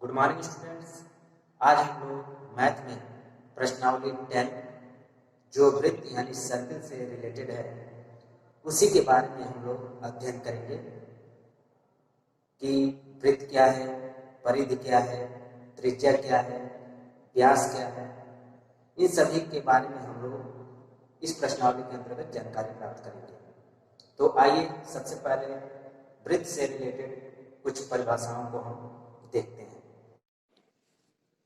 Good morning students. आज हम लोग मैथ में प्रश्नावली 10 जो वृत्त यानी सर्कल से रिलेटेड है उसी के बारे में हम लोग अध्ययन करेंगे कि वृत्त क्या है, परिधि क्या है, त्रिज्या क्या है, व्यास क्या है। इन सभी के बारे में हम लोग इस प्रश्नावली के अंतर्गत जानकारी प्राप्त करेंगे। तो आइए सबसे पहले वृत्त से रिलेटेड कुछ परिभाषाओं को हम देखते हैं।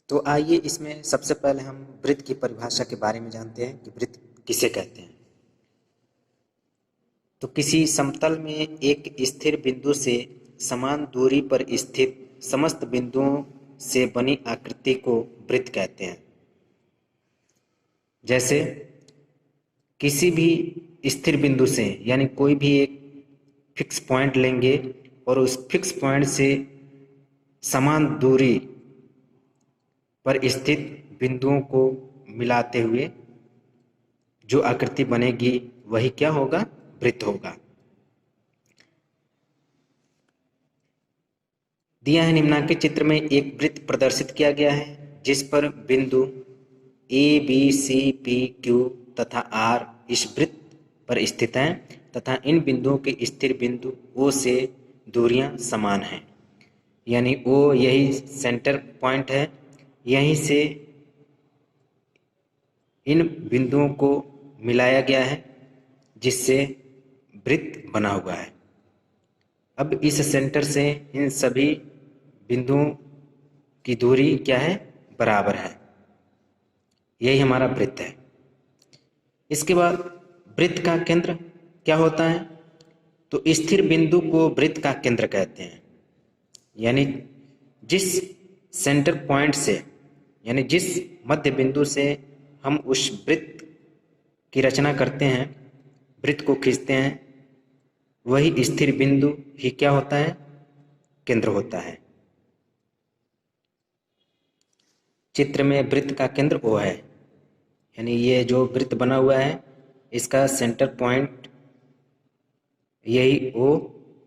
तो आइए इसमें सबसे पहले हम वृत्त की परिभाषा के बारे में जानते हैं कि वृत्त किसे कहते हैं। तो किसी समतल में एक स्थिर बिंदु से समान दूरी पर स्थित समस्त बिंदुओं से बनी आकृति को वृत्त कहते हैं। जैसे किसी भी स्थिर बिंदु से यानी कोई भी एक फिक्स पॉइंट लेंगे और उस फिक्स पॉइंट से समान दूरी पर स्थित बिंदुओं को मिलाते हुए जो आकृति बनेगी वही क्या होगा? वृत्त होगा। दिया है निम्नांकित चित्र में एक वृत्त प्रदर्शित किया गया है जिस पर बिंदु A B C P Q तथा आर इस वृत्त पर स्थित हैं तथा इन बिंदुओं के स्थिर बिंदु ओ से दूरियां समान हैं। यानी ओ यही सेंटर पॉइंट है, यहीं से इन बिंदुओं को मिलाया गया है जिससे वृत्त बना हुआ है। अब इस सेंटर से इन सभी बिंदुओं की दूरी क्या है? बराबर है। यही हमारा वृत्त है। इसके बाद वृत्त का केंद्र क्या होता है? तो स्थिर बिंदु को वृत्त का केंद्र कहते हैं। यानी जिस सेंटर पॉइंट से यानी जिस मध्य बिंदु से हम उस वृत्त की रचना करते हैं, वृत्त को खींचते हैं, वही स्थिर बिंदु ही क्या होता है? केंद्र होता है। चित्र में वृत्त का केंद्र O है, यानी ये जो वृत्त बना हुआ है इसका सेंटर पॉइंट यही O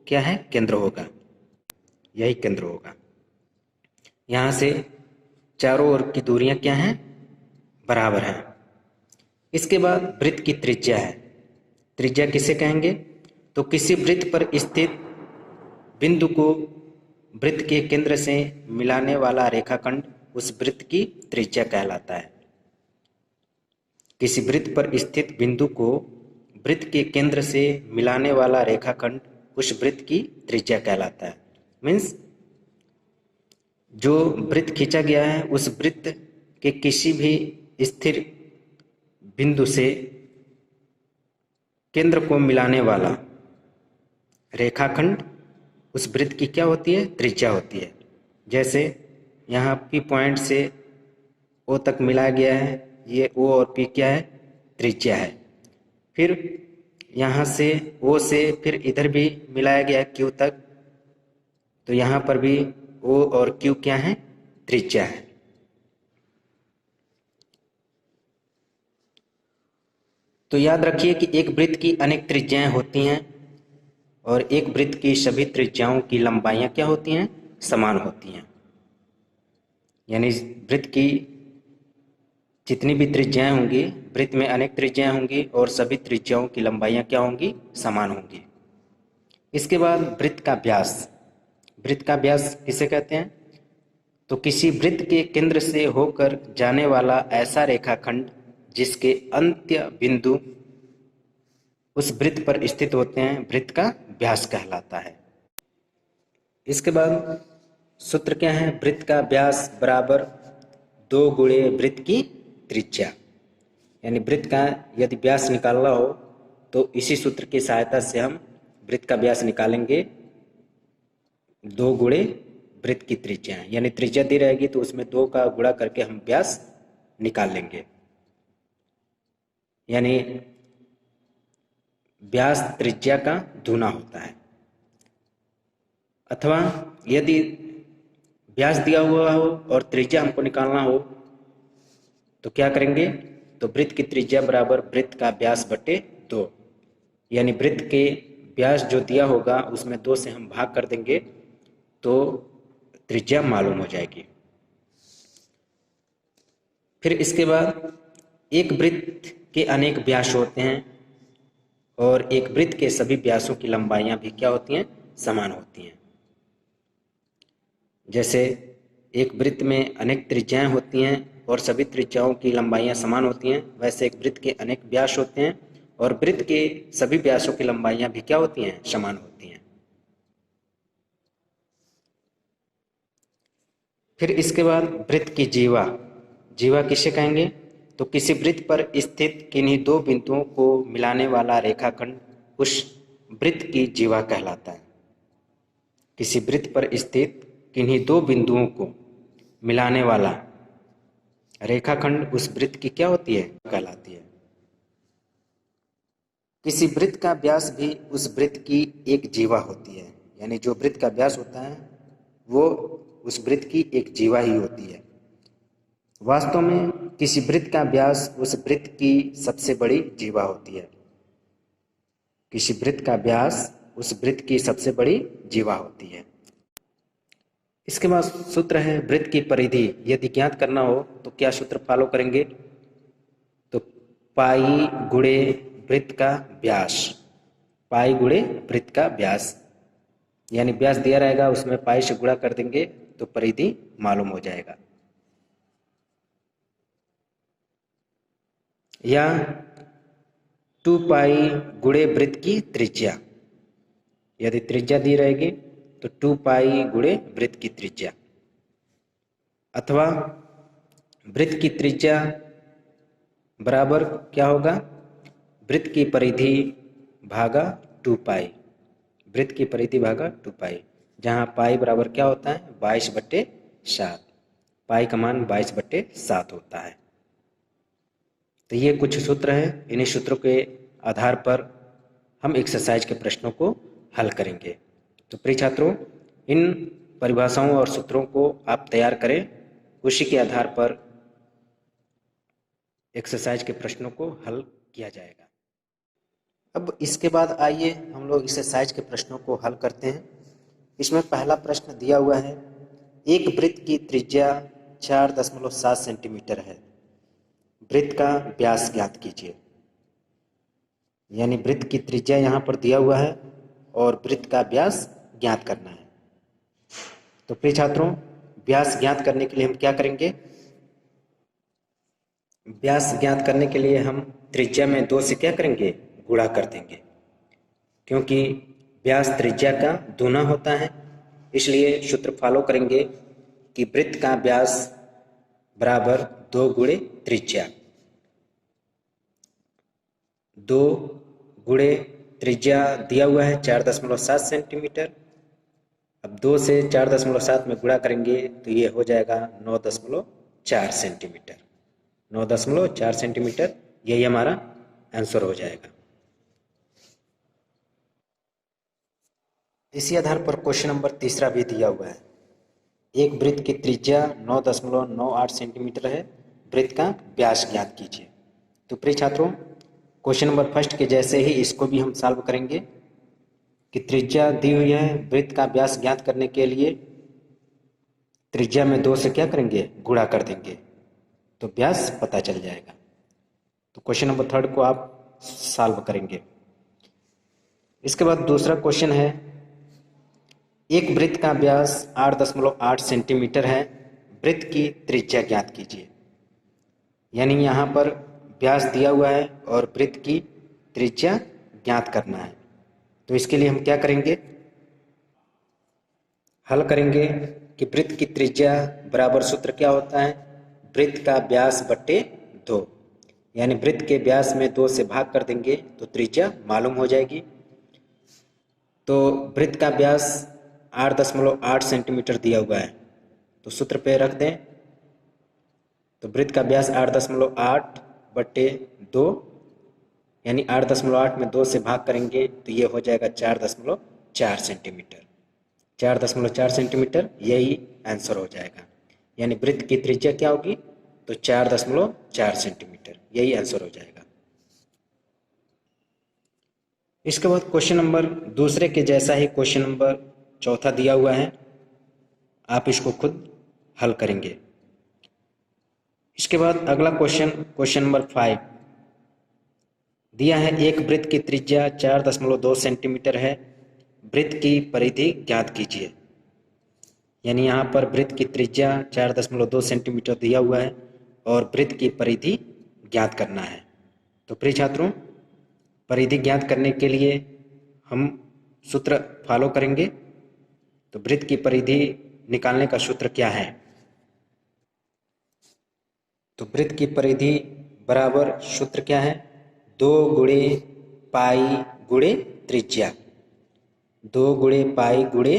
क्या है? केंद्र होगा। यही केंद्र होगा। यहाँ से चारों ओर की दूरियां क्या हैं? बराबर हैं। इसके बाद वृत्त की त्रिज्या है। त्रिज्या किसे कहेंगे? तो किसी वृत्त पर स्थित बिंदु को वृत्त के केंद्र से मिलाने वाला रेखाखंड उस वृत्त की त्रिज्या कहलाता है। किसी वृत्त पर स्थित बिंदु को वृत्त के केंद्र से मिलाने वाला रेखाखंड उस वृत्त की त्रिज्या कहलाता है। मीन्स जो वृत्त खींचा गया है उस वृत्त के किसी भी स्थिर बिंदु से केंद्र को मिलाने वाला रेखाखंड उस वृत्त की क्या होती है? त्रिज्या होती है। जैसे यहाँ P पॉइंट से O तक मिलाया गया है, ये O और P क्या है? त्रिज्या है। फिर यहाँ से O से फिर इधर भी मिलाया गया है Q तक, तो यहाँ पर भी O और Q क्या है? त्रिज्या है। तो याद रखिए कि एक वृत्त की अनेक त्रिज्याएं होती हैं और एक वृत्त की सभी त्रिज्याओं की लंबाइयां क्या होती हैं? समान होती हैं। यानी वृत्त की जितनी भी त्रिज्याएं होंगी, वृत्त में अनेक त्रिज्याएं होंगी और सभी त्रिज्याओं की लंबाइयां क्या होंगी? समान होंगी। इसके बाद वृत्त का व्यास। वृत्त का व्यास किसे कहते हैं? तो किसी वृत्त के केंद्र से होकर जाने वाला ऐसा रेखाखंड जिसके अंत्य बिंदु उस वृत्त पर स्थित होते हैं, वृत्त का व्यास कहलाता है। इसके बाद सूत्र क्या है? वृत्त का व्यास बराबर 2 गुणे वृत्त की त्रिज्या। यानी वृत्त का यदि व्यास निकालना हो तो इसी सूत्र की सहायता से हम वृत्त का व्यास निकालेंगे। 2 गुणे वृत्त की त्रिज्या, यानी त्रिज्या दी रहेगी तो उसमें 2 का गुणा करके हम व्यास निकाल लेंगे। यानी व्यास त्रिज्या का दूना होता है। अथवा यदि व्यास दिया हुआ हो और त्रिज्या हमको निकालना हो तो क्या करेंगे? तो वृत्त की त्रिज्या बराबर वृत्त का व्यास बटे 2। यानी वृत्त के व्यास जो दिया होगा उसमें 2 से हम भाग कर देंगे तो त्रिज्या मालूम हो जाएगी। फिर इसके बाद एक वृत्त के अनेक व्यास होते हैं और एक वृत्त के सभी व्यासों की लंबाइयां भी क्या होती हैं? समान होती हैं। जैसे एक वृत्त में अनेक त्रिज्याएं होती हैं और सभी त्रिज्याओं की लंबाइयां समान होती हैं, वैसे एक वृत्त के अनेक व्यास होते हैं और वृत्त के सभी व्यासों की लंबाइयां भी क्या होती हैं? समान होती हैं। फिर इसके बाद वृत्त की जीवा। जीवा किसे कहेंगे? तो किसी वृत्त पर स्थित किन्हीं दो बिंदुओं को मिलाने वाला रेखाखंड उस वृत्त की जीवा कहलाता है। किसी वृत्त पर स्थित किन्हीं दो बिंदुओं को मिलाने वाला रेखाखंड उस वृत्त की क्या होती है? कहलाती है। किसी वृत्त का व्यास भी उस वृत्त की एक जीवा होती है, यानी जो वृत्त का व्यास होता है वो उस वृत्त की एक जीवा ही होती है। वास्तव में किसी वृत्त का व्यास उस वृत्त की सबसे बड़ी जीवा होती है। किसी वृत्त का व्यास उस वृत्त की सबसे बड़ी जीवा होती है। इसके बाद सूत्र है वृत्त की परिधि। यदि ज्ञात करना हो तो क्या सूत्र फॉलो करेंगे? तो पाई गुणे वृत्त का व्यास। पाई गुणे वृत्त का व्यास, यानी व्यास दिया रहेगा उसमें पाई से गुणा कर देंगे तो परिधि मालूम हो जाएगा। या 2 पाई गुणे वृत्त की त्रिज्या। यदि त्रिज्या दी रहेगी तो 2 पाई गुणे वृत्त की त्रिज्या, अथवा वृत्त की त्रिज्या बराबर क्या होगा? वृत्त की परिधि भागा 2 पाई। वृत्त की परिधि भागा 2 पाई, जहाँ पाई बराबर क्या होता है? 22/7। पाई का मान 22/7 होता है। तो ये कुछ सूत्र हैं। इन्हीं सूत्रों के आधार पर हम एक्सरसाइज के प्रश्नों को हल करेंगे। तो प्रिय छात्रों, इन परिभाषाओं और सूत्रों को आप तैयार करें, उसी के आधार पर एक्सरसाइज के प्रश्नों को हल किया जाएगा। अब इसके बाद आइए हम लोग एक्सरसाइज के प्रश्नों को हल करते हैं। इसमें पहला प्रश्न दिया हुआ है, एक वृत्त की त्रिज्या 4.7 सेंटीमीटर है, वृत्त का व्यास ज्ञात कीजिए। यानी वृत्त की त्रिज्या यहाँ पर दिया हुआ है और वृत्त का व्यास ज्ञात करना है। तो प्रिय छात्रों, व्यास ज्ञात करने के लिए हम क्या करेंगे? व्यास ज्ञात करने के लिए हम त्रिज्या में 2 से क्या करेंगे? गुणा कर देंगे, क्योंकि व्यास त्रिज्या का दूना होता है। इसलिए सूत्र फॉलो करेंगे कि वृत्त का व्यास बराबर 2 गुणे त्रिज्या। 2 गुणे त्रिज्या दिया हुआ है 4.7 सेंटीमीटर। अब 2 से 4.7 में गुणा करेंगे तो ये हो जाएगा 9.4 सेंटीमीटर। 9.4 सेंटीमीटर, यही हमारा आंसर हो जाएगा। इसी आधार पर क्वेश्चन नंबर तीसरा भी दिया हुआ है, एक वृत्त की त्रिज्या 9.98 सेंटीमीटर है, वृत्त का व्यास ज्ञात कीजिए। तो प्रिय छात्रों, क्वेश्चन नंबर फर्स्ट के जैसे ही इसको भी हम सॉल्व करेंगे कि त्रिज्या दी हुई है, वृत्त का व्यास ज्ञात करने के लिए त्रिज्या में 2 से क्या करेंगे? गुणा कर देंगे तो व्यास पता चल जाएगा। तो क्वेश्चन नंबर थर्ड को आप सॉल्व करेंगे। इसके बाद दूसरा क्वेश्चन है, एक वृत्त का व्यास 8.8 सेंटीमीटर है, वृत्त की त्रिज्या ज्ञात कीजिए। यानी यहाँ पर व्यास दिया हुआ है और वृत्त की त्रिज्या ज्ञात करना है। तो इसके लिए हम क्या करेंगे? हल करेंगे कि वृत्त की त्रिज्या बराबर सूत्र क्या होता है? वृत्त का व्यास बट्टे 2। यानी वृत्त के व्यास में 2 से भाग कर देंगे तो त्रिज्या मालूम हो जाएगी। तो वृत्त का व्यास 8.8 सेंटीमीटर दिया हुआ है, तो सूत्र पे रख दें। तो वृत्त का व्यास 8.8/2, यानी 8.8 में 2 से भाग करेंगे तो ये हो जाएगा 4.4 सेंटीमीटर। 4.4 सेंटीमीटर, यही आंसर हो जाएगा। यानी वृत्त की त्रिज्या क्या होगी? तो 4.4 सेंटीमीटर, यही आंसर हो जाएगा। इसके बाद क्वेश्चन नंबर दूसरे के जैसा ही क्वेश्चन नंबर चौथा दिया हुआ है, आप इसको खुद हल करेंगे। इसके बाद अगला क्वेश्चन नंबर 5 दिया है। एक वृत्त की त्रिज्या 4.2 सेंटीमीटर है, वृत्त की परिधि ज्ञात कीजिए। यानी यहाँ पर वृत्त की त्रिज्या 4.2 सेंटीमीटर दिया हुआ है और वृत्त की परिधि ज्ञात करना है। तो प्रिय छात्रों, परिधि ज्ञात करने के लिए हम सूत्र फॉलो करेंगे। तो वृत्त की परिधि निकालने का सूत्र क्या है? तो वृत्त की परिधि बराबर सूत्र क्या है? 2 गुणे पाई गुणे त्रिज्या। 2 गुणे पाई गुणे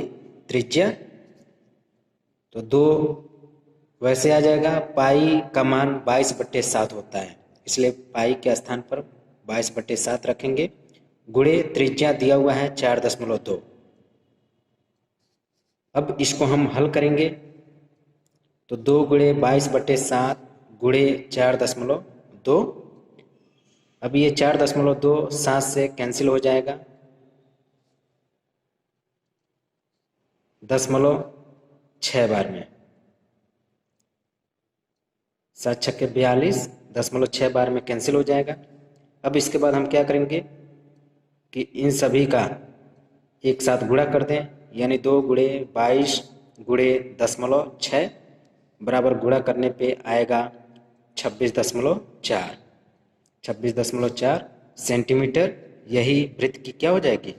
त्रिज्या। तो 2 वैसे आ जाएगा, पाई का मान 22/7 होता है, इसलिए पाई के स्थान पर 22/7 रखेंगे। गुणे त्रिज्या दिया हुआ है 4.2। अब इसको हम हल करेंगे। तो 2 गुणे 22/7 गुणे 4.2। अब ये 4.2 7 से कैंसिल हो जाएगा, 0.6 बार में 7 छक्के 42, 0.6 बार में कैंसिल हो जाएगा। अब इसके बाद हम क्या करेंगे कि इन सभी का एक साथ गुणा कर दें, यानी 2 गुणे 22 गुणे 0.6 बराबर गुणा करने पे आएगा 26.4। 26.4 सेंटीमीटर। यही वृत्त की क्या हो जाएगी?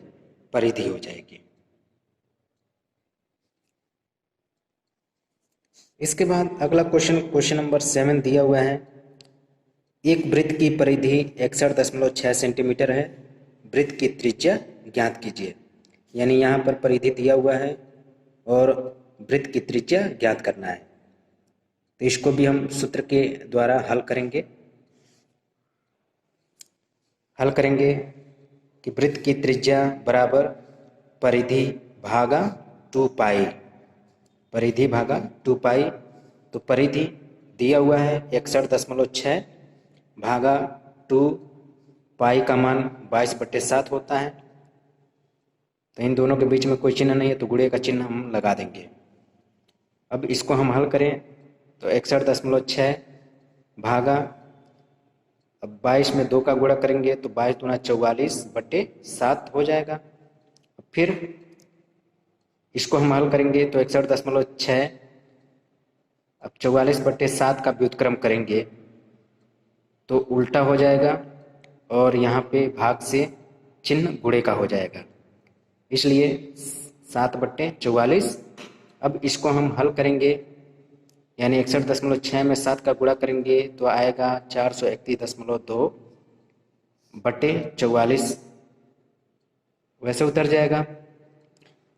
परिधि हो जाएगी। इसके बाद अगला क्वेश्चन नंबर 7 दिया हुआ है। एक वृत्त की परिधि 61.6 सेंटीमीटर है, वृत्त की त्रिज्या ज्ञात कीजिए। यानी यहाँ पर परिधि दिया हुआ है और वृत्त की त्रिज्या ज्ञात करना है। तो इसको भी हम सूत्र के द्वारा हल करेंगे। कि वृत्त की त्रिज्या बराबर परिधि भागा 2 पाई। परिधि भागा 2 पाई। तो परिधि दिया हुआ है 61.6 भागा 2 पाई का मान 22/7 होता है। तो इन दोनों के बीच में कोई चिन्ह नहीं है, तो गुणे का चिन्ह हम लगा देंगे। अब इसको हम हल करें तो 61.6 भागा, अब 22 में 2 का गुणा करेंगे तो 22 दूना 44/7 हो जाएगा। फिर इसको हम हल करेंगे तो 61.6, अब 44/7 का व्युत्क्रम करेंगे तो उल्टा हो जाएगा और यहाँ पे भाग से चिन्ह गुणे का हो जाएगा, इसलिए 7/44। अब इसको हम हल करेंगे, यानी 61.6 में 7 का गुणा करेंगे तो आएगा 431.2/44, वैसे उतर जाएगा।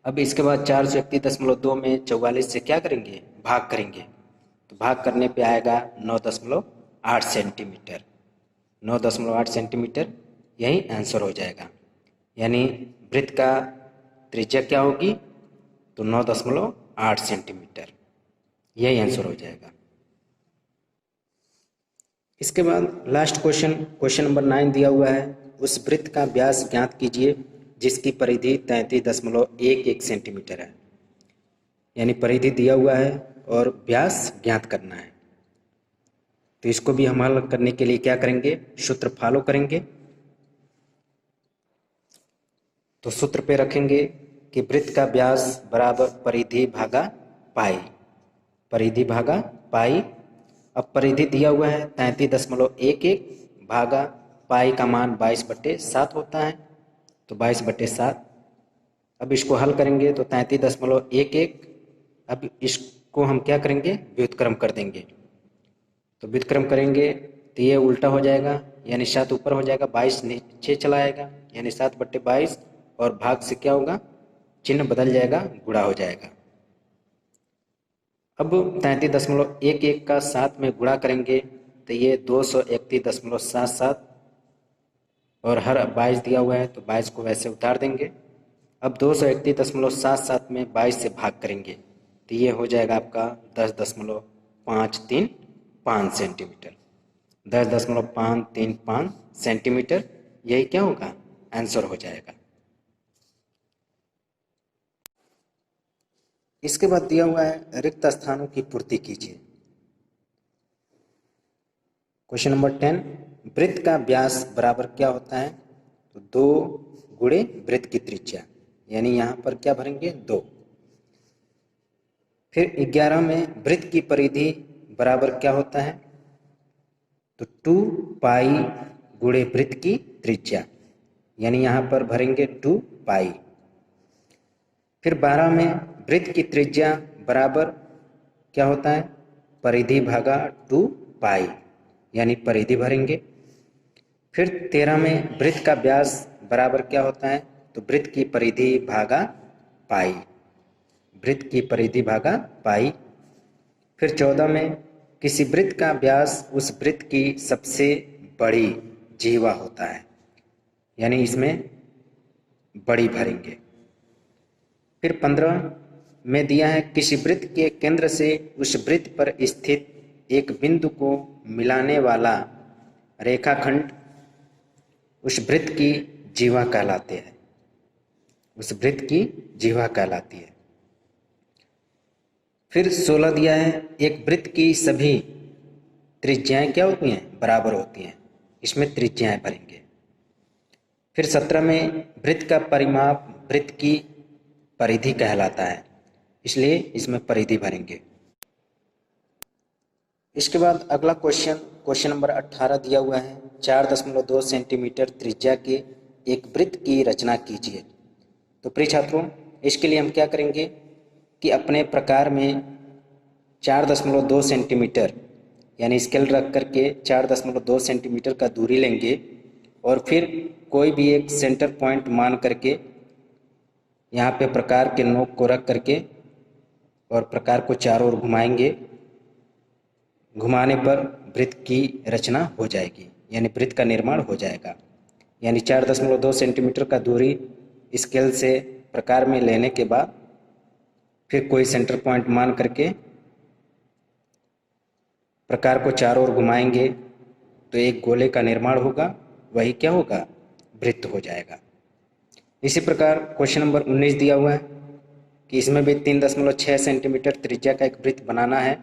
अब इसके बाद 431.2 में 44 से क्या करेंगे? भाग करेंगे। तो भाग करने पे आएगा 9.8 सेंटीमीटर। 9.8 सेंटीमीटर यही आंसर हो जाएगा। यानी वृत्त का त्रिज्या क्या होगी? तो 9.8 सेंटीमीटर, यही आंसर हो जाएगा। इसके बाद लास्ट क्वेश्चन नंबर 9 दिया हुआ है। उस वृत्त का व्यास ज्ञात कीजिए जिसकी परिधि 33.11 सेंटीमीटर है। यानी परिधि दिया हुआ है और व्यास ज्ञात करना है। तो इसको भी हम हल करने के लिए क्या करेंगे? सूत्र फॉलो करेंगे। तो सूत्र पे रखेंगे कि वृत्त का व्यास बराबर परिधि भागा पाई। परिधि भागा पाई। अब परिधि दिया हुआ है 33.11 भागा पाई का मान 22/7 होता है, तो 22/7। अब इसको हल करेंगे तो 33.11। अब इसको हम क्या करेंगे? व्युत्क्रम कर देंगे। तो व्युत्क्रम करेंगे तो ये उल्टा हो जाएगा, यानी 7 ऊपर हो जाएगा, 22 नीचे चला आएगा, यानी 7/22 और भाग से क्या होगा? चिन्ह बदल जाएगा, गुणा हो जाएगा। अब 33.11 का 7 में गुणा करेंगे तो ये 231.77 और हर 22 दिया हुआ है तो 22 को वैसे उतार देंगे। अब 231.77 में 22 से भाग करेंगे तो ये हो जाएगा आपका 10.535 सेंटीमीटर। 10.535 सेंटीमीटर, यही क्या होगा? आंसर हो जाएगा। इसके बाद दिया हुआ है रिक्त स्थानों की पूर्ति कीजिए। क्वेश्चन नंबर 10, वृत्त का व्यास बराबर क्या होता है? तो 2 गुणे वृत्त की त्रिज्या, यानी यहाँ पर क्या भरेंगे 2। फिर 11 में वृत्त की परिधि बराबर क्या होता है? तो 2 पाई गुणे वृत्त की त्रिज्या, यानी यहाँ पर भरेंगे 2 पाई। फिर 12 में वृत्त की त्रिज्या बराबर क्या होता है? परिधि भागा 2 पाई, यानी परिधि भरेंगे। फिर 13 में वृत्त का व्यास बराबर क्या होता है? तो वृत्त की परिधि भागा पाई, वृत्त की परिधि भागा पाई। फिर 14 में किसी वृत्त का व्यास उस वृत्त की सबसे बड़ी जीवा होता है, यानी इसमें बड़ी भरेंगे। फिर 15 में दिया है किसी वृत्त के केंद्र से उस वृत्त पर स्थित एक बिंदु को मिलाने वाला रेखाखंड उस वृत्त की जीवा कहलाते हैं, उस वृत्त की जीवा कहलाती है। फिर 16 दिया है एक वृत्त की सभी त्रिज्याएं क्या होती हैं? बराबर होती हैं, इसमें त्रिज्याएं भरेंगे। फिर 17 में वृत्त का परिमाप वृत्त की परिधि कहलाता है, इसलिए इसमें परिधि भरेंगे। इसके बाद अगला क्वेश्चन नंबर 18 दिया हुआ है 4.2 सेंटीमीटर त्रिज्या के एक वृत्त की रचना कीजिए। तो प्रिय छात्रों, इसके लिए हम क्या करेंगे कि अपने प्रकार में 4.2 सेंटीमीटर यानी स्केल रख करके 4.2 सेंटीमीटर का दूरी लेंगे और फिर कोई भी एक सेंटर पॉइंट मान करके यहाँ पे प्रकार के नोक को रख करके और प्रकार को चारों ओर घुमाएंगे। घुमाने पर वृत्त की रचना हो जाएगी, यानी वृत्त का निर्माण हो जाएगा। यानी 4.2 सेंटीमीटर का दूरी स्केल से प्रकार में लेने के बाद फिर कोई सेंटर पॉइंट मान करके प्रकार को चारों ओर घुमाएंगे तो एक गोले का निर्माण होगा, वही क्या होगा? वृत्त हो जाएगा। इसी प्रकार क्वेश्चन नंबर 19 दिया हुआ है कि इसमें भी 3.6 सेंटीमीटर त्रिज्या का एक वृत्त बनाना है।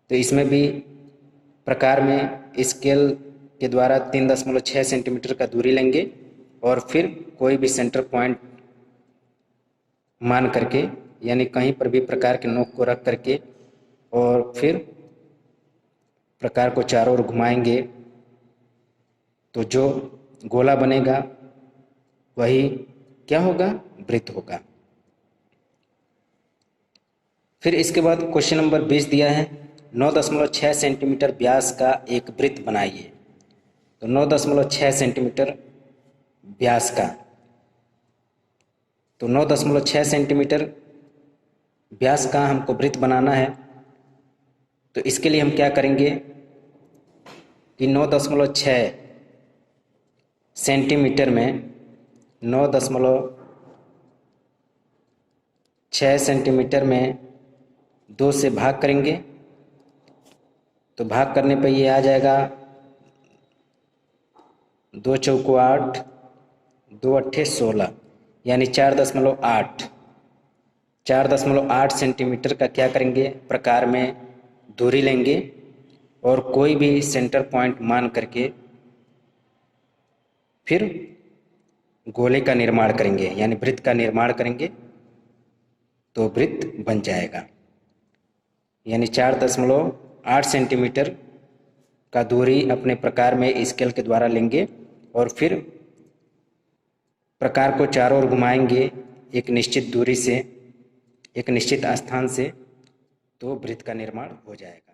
तो इसमें भी प्रकार में स्केल के द्वारा 3.6 सेंटीमीटर का दूरी लेंगे और फिर कोई भी सेंटर पॉइंट मान करके यानी कहीं पर भी प्रकार के नोक को रख करके और फिर प्रकार को चारों ओर घुमाएंगे तो जो गोला बनेगा वही क्या होगा? वृत्त होगा। फिर इसके बाद क्वेश्चन नंबर 20 दिया है 9.6 सेंटीमीटर व्यास का एक वृत्त बनाइए। तो 9.6 सेंटीमीटर व्यास का, तो 9.6 सेंटीमीटर व्यास का हमको वृत्त बनाना है। तो इसके लिए हम क्या करेंगे कि 9.6 सेंटीमीटर में 9.6 सेंटीमीटर में 2 से भाग करेंगे। तो भाग करने पर ये आ जाएगा 2 चौको 8, 2 अट्ठे 16, यानी 4.8 सेंटीमीटर का क्या करेंगे? प्रकार में दूरी लेंगे और कोई भी सेंटर पॉइंट मान करके फिर गोले का निर्माण करेंगे, यानी वृत्त का निर्माण करेंगे तो वृत्त बन जाएगा। यानी 4.8 सेंटीमीटर का दूरी अपने प्रकार में स्केल के द्वारा लेंगे और फिर प्रकार को चारों ओर घुमाएंगे एक निश्चित दूरी से, एक निश्चित स्थान से, तो वृत्त का निर्माण हो जाएगा।